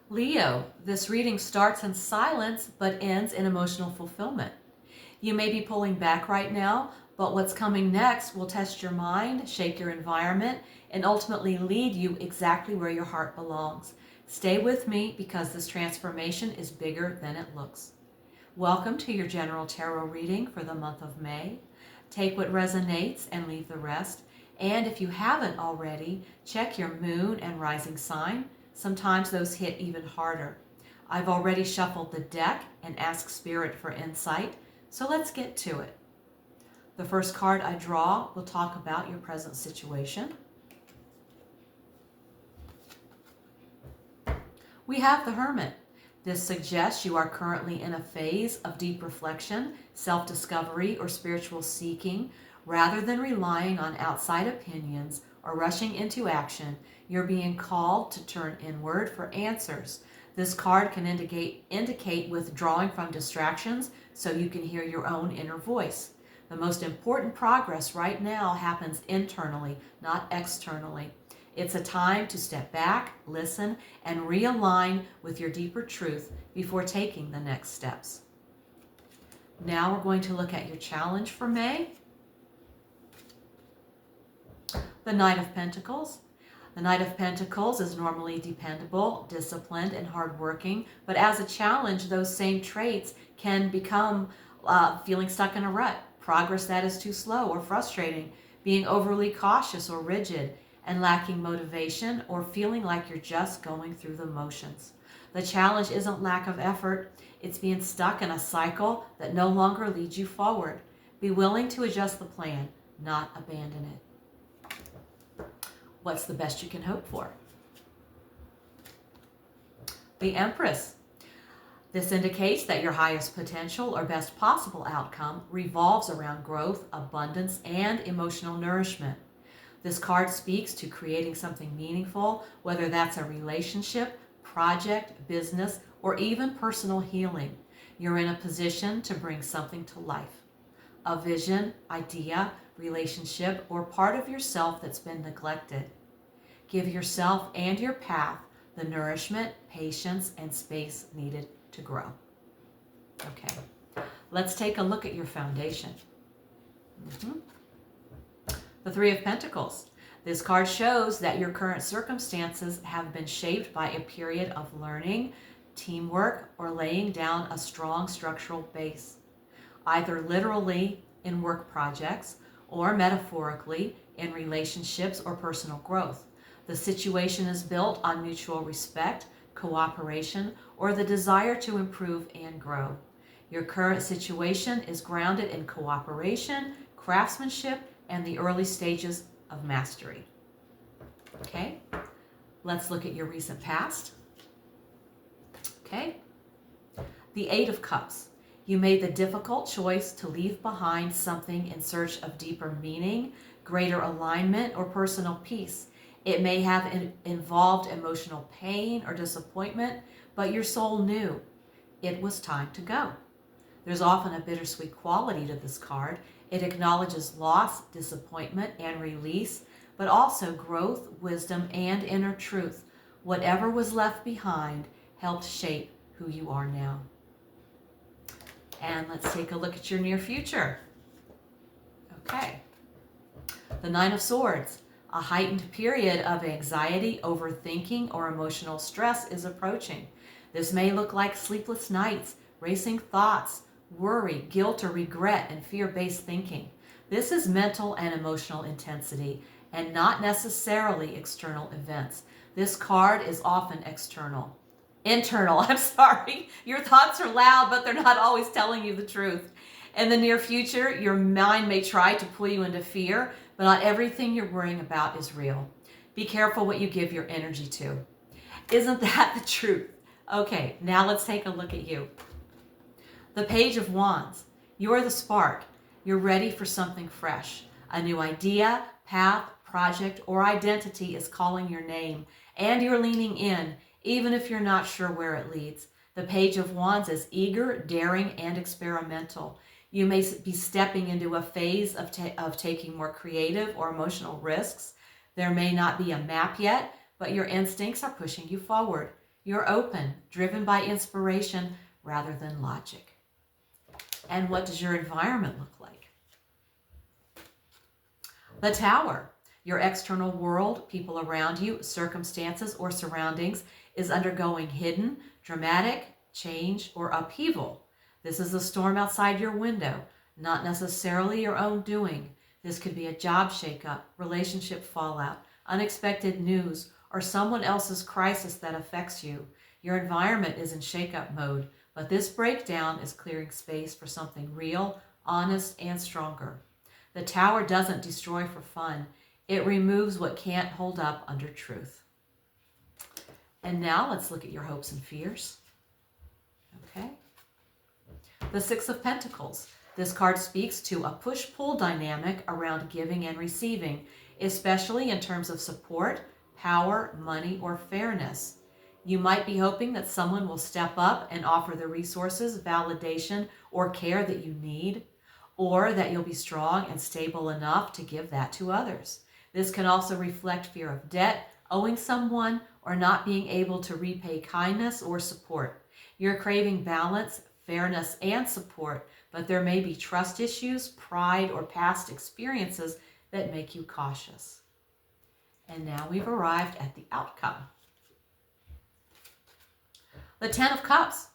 Leo, this reading starts in silence but ends in emotional fulfillment. You may be pulling back right now, but what's coming next will test your mind, shake your environment, and ultimately lead you exactly where your heart belongs. Stay with me because this transformation is bigger than it looks. Welcome to your general tarot reading for the month of May. Take what resonates and leave the rest. And if you haven't already, check your moon and rising sign. Sometimes those hit even harder. I've already shuffled the deck and asked Spirit for insight, so let's get to it. The first card I draw will talk about your present situation. We have the Hermit. This suggests you are currently in a phase of deep reflection, self-discovery, or spiritual seeking. Rather than relying on outside opinions or rushing into action, you're being called to turn inward for answers. This card can indicate withdrawing from distractions so you can hear your own inner voice. The most important progress right now happens internally, not externally. It's a time to step back, listen, and realign with your deeper truth before taking the next steps. Now we're going to look at your challenge for May. The Knight of Pentacles. The Knight of Pentacles is normally dependable, disciplined, and hardworking, but as a challenge, those same traits can become feeling stuck in a rut, progress that is too slow or frustrating, being overly cautious or rigid, and lacking motivation or feeling like you're just going through the motions. The challenge isn't lack of effort, it's being stuck in a cycle that no longer leads you forward. Be willing to adjust the plan, not abandon it. What's the best you can hope for? The Empress. This indicates that your highest potential or best possible outcome revolves around growth, abundance, and emotional nourishment. This card speaks to creating something meaningful, whether that's a relationship, project, business, or even personal healing. You're in a position to bring something to life. A vision, idea, relationship, or part of yourself that's been neglected. Give yourself and your path the nourishment, patience, and space needed to grow. Okay, let's take a look at your foundation. The Three of Pentacles. This card shows that your current circumstances have been shaped by a period of learning, teamwork, or laying down a strong structural base, either literally in work projects or metaphorically in relationships or personal growth. The situation is built on mutual respect, cooperation, or the desire to improve and grow. Your current situation is grounded in cooperation, craftsmanship, and the early stages of mastery. Okay, let's look at your recent past. Okay, the Eight of Cups. You made the difficult choice to leave behind something in search of deeper meaning, greater alignment, or personal peace. It may have involved emotional pain or disappointment, but your soul knew it was time to go. There's often a bittersweet quality to this card. It acknowledges loss, disappointment, and release, but also growth, wisdom, and inner truth. Whatever was left behind helped shape who you are now. And let's take a look at your near future. Okay. The Nine of Swords. A heightened period of anxiety, overthinking, or emotional stress is approaching. This may look like sleepless nights, racing thoughts, worry, guilt, or regret, and fear-based thinking. This is mental and emotional intensity and not necessarily external events. This card is often internal, I'm sorry. Your thoughts are loud, but they're not always telling you the truth. In the near future, your mind may try to pull you into fear, but not everything you're worrying about is real. Be careful what you give your energy to. Isn't that the truth? Okay, now let's take a look at you. The Page of Wands. You're the spark. You're ready for something fresh. A new idea, path, project, or identity is calling your name, and you're leaning in, even if you're not sure where it leads. The Page of Wands is eager, daring, and experimental. You may be stepping into a phase of taking more creative or emotional risks. There may not be a map yet, but your instincts are pushing you forward. You're open, driven by inspiration rather than logic. And what does your environment look like? The Tower. Your external world, people around you, circumstances, or surroundings is undergoing hidden, dramatic change or upheaval. This is a storm outside your window, not necessarily your own doing. This could be a job shakeup, relationship fallout, unexpected news, or someone else's crisis that affects you. Your environment is in shakeup mode, but this breakdown is clearing space for something real, honest, and stronger. The Tower doesn't destroy for fun. It removes what can't hold up under truth. And now let's look at your hopes and fears. Okay. The Six of Pentacles. This card speaks to a push-pull dynamic around giving and receiving, especially in terms of support, power, money, or fairness. You might be hoping that someone will step up and offer the resources, validation, or care that you need, or that you'll be strong and stable enough to give that to others. This can also reflect fear of debt, owing someone, or not being able to repay kindness or support. You're craving balance, fairness, and support, but there may be trust issues, pride, or past experiences that make you cautious. And now we've arrived at the outcome. The Ten of Cups.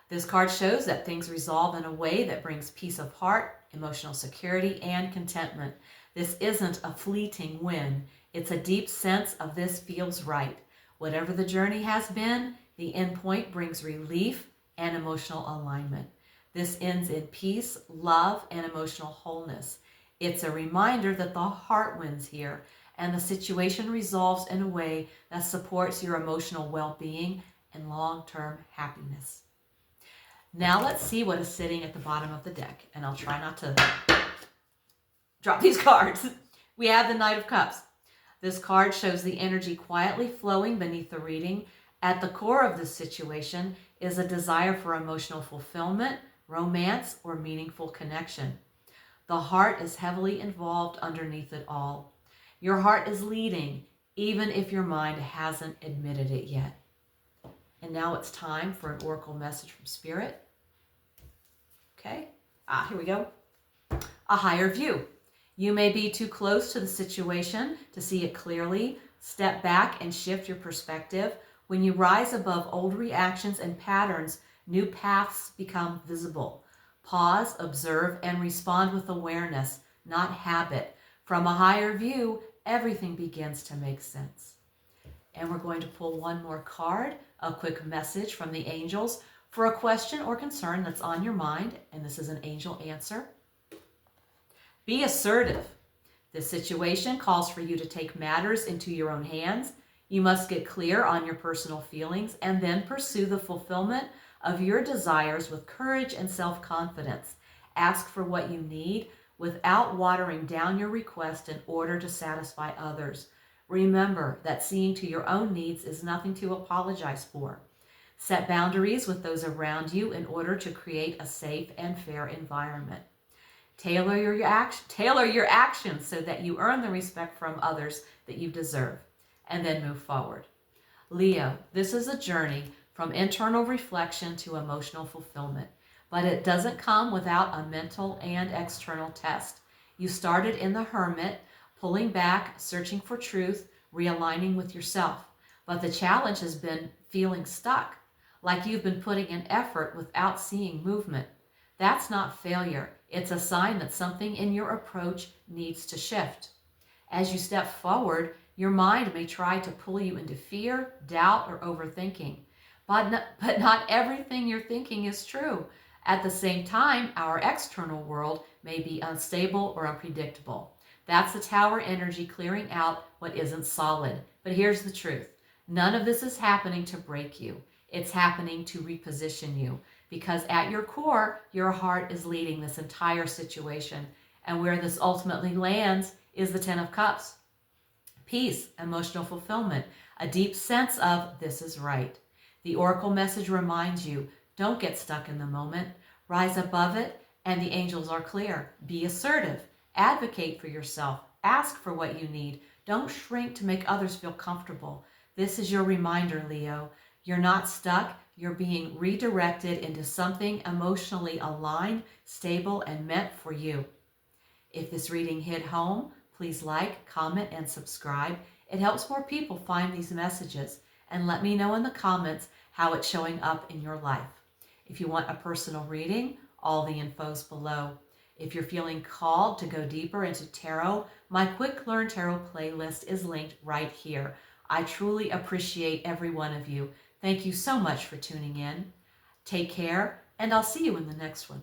This card shows that things resolve in a way that brings peace of heart, emotional security, and contentment. This isn't a fleeting win. It's a deep sense of this feels right. Whatever the journey has been, the end point brings relief and emotional alignment. This ends in peace, love, and emotional wholeness. It's a reminder that the heart wins here, and the situation resolves in a way that supports your emotional well-being and long-term happiness. Now let's see what is sitting at the bottom of the deck, and I'll try not to drop these cards. We have the Knight of Cups. This card shows the energy quietly flowing beneath the reading. At the core of this situation is a desire for emotional fulfillment, romance, or meaningful connection. The heart is heavily involved underneath it all. Your heart is leading, even if your mind hasn't admitted it yet. And now it's time for an oracle message from Spirit. Okay, here we go. A higher view. You may be too close to the situation to see it clearly. Step back and shift your perspective. When you rise above old reactions and patterns, new paths become visible. Pause, observe, and respond with awareness, not habit. From a higher view, everything begins to make sense. And we're going to pull one more card, a quick message from the angels for a question or concern that's on your mind, and this is an angel answer. Be assertive. This situation calls for you to take matters into your own hands. You must get clear on your personal feelings and then pursue the fulfillment of your desires with courage and self-confidence. Ask for what you need without watering down your request in order to satisfy others. Remember that seeing to your own needs is nothing to apologize for. Set boundaries with those around you in order to create a safe and fair environment. Tailor your actions so that you earn the respect from others that you deserve, and then move forward. Leo, this is a journey from internal reflection to emotional fulfillment, but it doesn't come without a mental and external test. You started in the Hermit, pulling back, searching for truth, realigning with yourself. But the challenge has been feeling stuck, like you've been putting in effort without seeing movement. That's not failure. It's a sign that something in your approach needs to shift. As you step forward, your mind may try to pull you into fear, doubt, or overthinking. But not everything you're thinking is true. At the same time, our external world may be unstable or unpredictable. That's the Tower energy clearing out what isn't solid. But here's the truth. None of this is happening to break you. It's happening to reposition you. Because at your core, your heart is leading this entire situation. And where this ultimately lands is the Ten of Cups. Peace, emotional fulfillment, a deep sense of this is right. The oracle message reminds you, don't get stuck in the moment. Rise above it, and the angels are clear. Be assertive. Advocate for yourself. Ask for what you need. Don't shrink to make others feel comfortable. This is your reminder, Leo. You're not stuck. You're being redirected into something emotionally aligned, stable, and meant for you. If this reading hit home, please like, comment, and subscribe. It helps more people find these messages. And let me know in the comments how it's showing up in your life. If you want a personal reading, all the info's below. If you're feeling called to go deeper into tarot, my Quick Learn Tarot playlist is linked right here. I truly appreciate every one of you. Thank you so much for tuning in. Take care, and I'll see you in the next one.